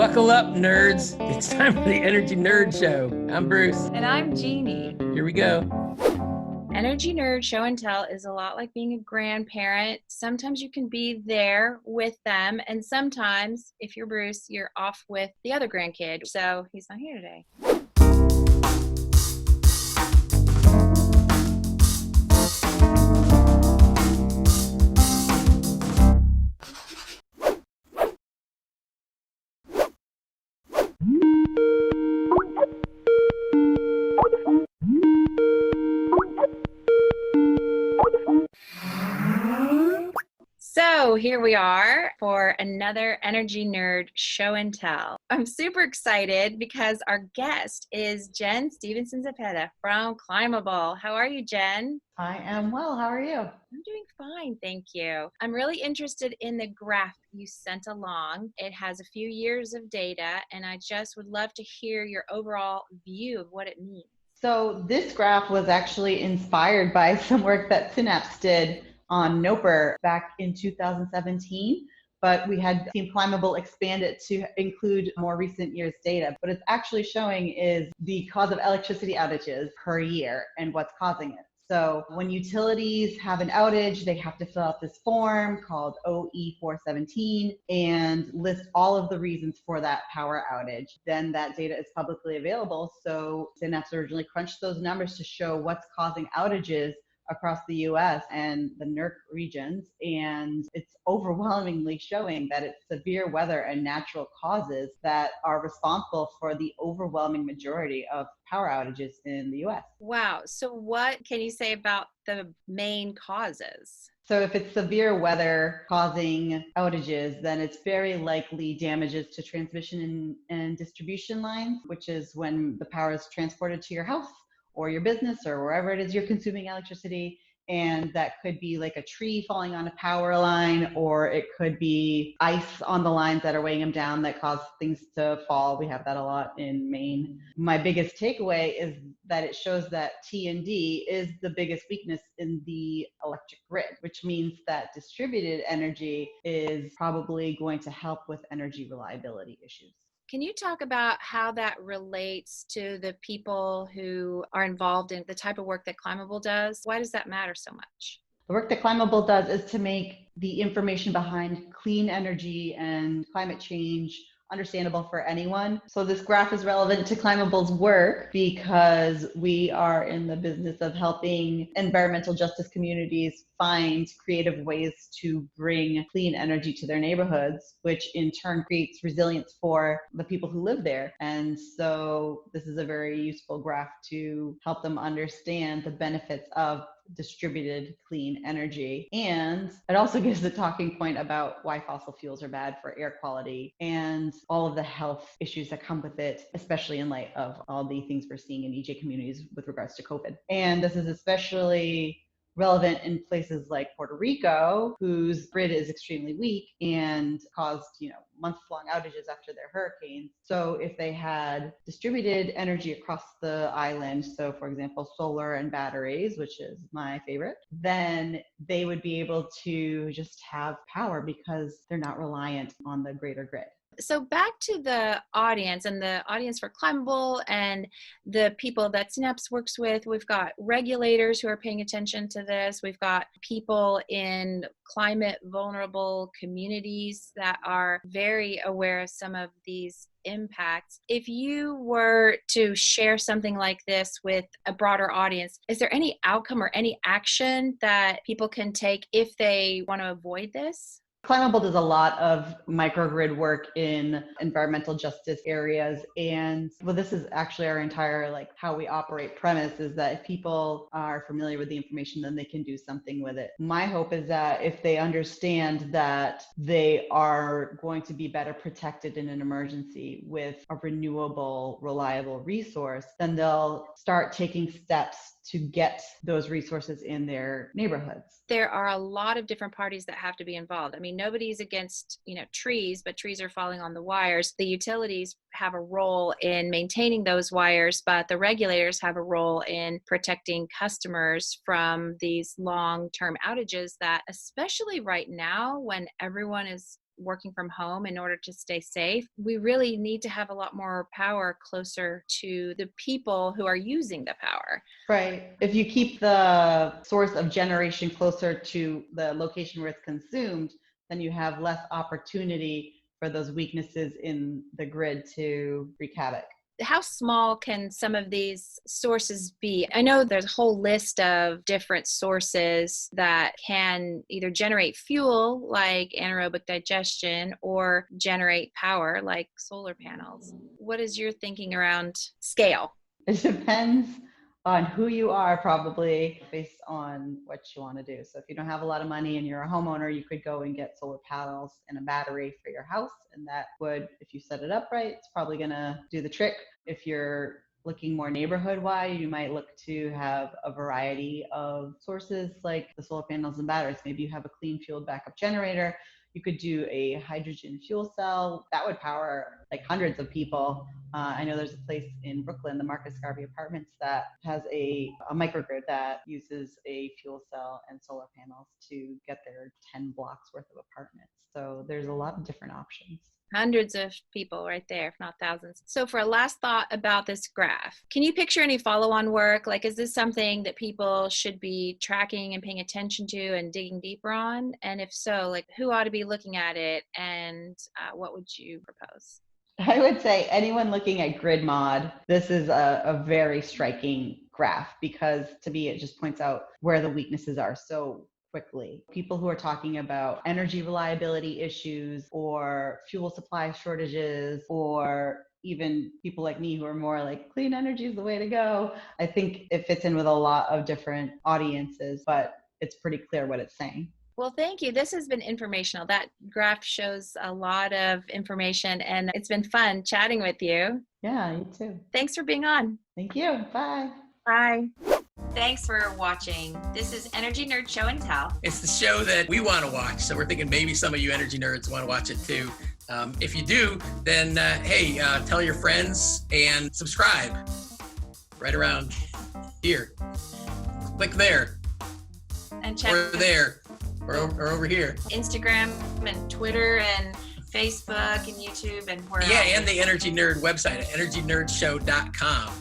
Buckle up, nerds. It's time for the Energy Nerd Show. I'm Bruce. And I'm Jeannie. Here we go. Energy Nerd Show and Tell is a lot like being a grandparent. Sometimes you can be there with them, and sometimes, if you're Bruce, you're off with the other grandkid, so he's not here today. So here we are for another Energy Nerd Show and Tell. I'm super excited because our guest is Jen Stevenson from Climbable. How are you, Jen? I am well. How are you? I'm doing fine, thank you. I'm really interested in the graph you sent along. It has a few years of data, and I just would love to hear your overall view of what it means. So this graph was actually inspired by some work that Synapse did on Noper back in 2017, but we had seen Climbable expand it to include more recent years data. What it's actually showing is the cause of electricity outages per year and what's causing it. So when utilities have an outage, they have to fill out this form called OE417 and list all of the reasons for that power outage. Then that data is publicly available. So Synapse originally crunched those numbers to show what's causing outages across the US and the NERC regions, and it's overwhelmingly showing that it's severe weather and natural causes that are responsible for the overwhelming majority of power outages in the US. Wow. So what can you say about the main causes? So if it's severe weather causing outages, then it's very likely damages to transmission and distribution lines, which is when the power is transported to your house or your business or wherever it is you're consuming electricity. And that could be like a tree falling on a power line, or it could be ice on the lines that are weighing them down that cause things to fall. We have that a lot in Maine. My biggest takeaway is that it shows that T&D is the biggest weakness in the electric grid, which means that distributed energy is probably going to help with energy reliability issues. Can you talk about how that relates to the people who are involved in the type of work that Climbable does? Why does that matter so much? The work that Climbable does is to make the information behind clean energy and climate change understandable for anyone. So this graph is relevant to Climbable's work because we are in the business of helping environmental justice communities find creative ways to bring clean energy to their neighborhoods, which in turn creates resilience for the people who live there. And so this is a very useful graph to help them understand the benefits of distributed clean energy. And it also gives a talking point about why fossil fuels are bad for air quality and all of the health issues that come with it, especially in light of all the things we're seeing in EJ communities with regards to COVID. And this is especially relevant in places like Puerto Rico, whose grid is extremely weak and caused, month-long outages after their hurricanes. So if they had distributed energy across the island, so for example, solar and batteries, which is my favorite, then they would be able to just have power because they're not reliant on the greater grid. So back to the audience and the audience for Climbable and the people that Synapse works with. We've got regulators who are paying attention to this. We've got people in climate vulnerable communities that are very aware of some of these impacts. If you were to share something like this with a broader audience, is there any outcome or any action that people can take if they want to avoid this? Climbable does a lot of microgrid work in environmental justice areas. And this is actually our entire, how we operate premise is that if people are familiar with the information, then they can do something with it. My hope is that if they understand that they are going to be better protected in an emergency with a renewable, reliable resource, then they'll start taking steps to get those resources in their neighborhoods. There are a lot of different parties that have to be involved. I mean, nobody's against, trees, but trees are falling on the wires. The utilities have a role in maintaining those wires, but the regulators have a role in protecting customers from these long-term outages that, especially right now when everyone is working from home in order to stay safe. We really need to have a lot more power closer to the people who are using the power. Right. If you keep the source of generation closer to the location where it's consumed, then you have less opportunity for those weaknesses in the grid to wreak havoc. How small can some of these sources be? I know there's a whole list of different sources that can either generate fuel, like anaerobic digestion, or generate power, like solar panels. What is your thinking around scale? It depends on who you are, probably based on what you want to do. So if you don't have a lot of money and you're a homeowner, you could go and get solar panels and a battery for your house. And that would, if you set it up right, it's probably going to do the trick. If you're looking more neighborhood-wide, you might look to have a variety of sources like the solar panels and batteries. Maybe you have a clean fuel backup generator. You could do a hydrogen fuel cell that would power like hundreds of people. I know there's a place in Brooklyn, the Marcus Garvey Apartments, that has a microgrid that uses a fuel cell and solar panels to get their 10 blocks worth of apartments. So there's a lot of different options. Hundreds of people right there, if not thousands. So for a last thought about this graph, can you picture any follow-on work? Like, is this something that people should be tracking and paying attention to and digging deeper on? And if so, like, who ought to be looking at it, and what would you propose? I would say anyone looking at grid mod, this is a very striking graph, because to me, it just points out where the weaknesses are so quickly. People who are talking about energy reliability issues or fuel supply shortages, or even people like me who are more like clean energy is the way to go. I think it fits in with a lot of different audiences, but it's pretty clear what it's saying. Well, thank you. This has been informational. That graph shows a lot of information, and it's been fun chatting with you. Yeah, you too. Thanks for being on. Thank you. Bye. Bye. Thanks for watching. This is Energy Nerd Show and Tell. It's the show that we want to watch, so we're thinking maybe some of you energy nerds want to watch it too. If you do, then tell your friends and subscribe right around here. Click there. And check or there. Or over here. Instagram and Twitter and Facebook and YouTube and where else? Yeah, and the Energy Nerd website at energynerdshow.com.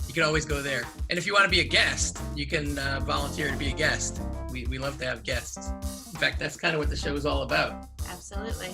You can always go there. And if you want to be a guest, you can volunteer to be a guest. We love to have guests. In fact, that's kind of what the show is all about. Absolutely.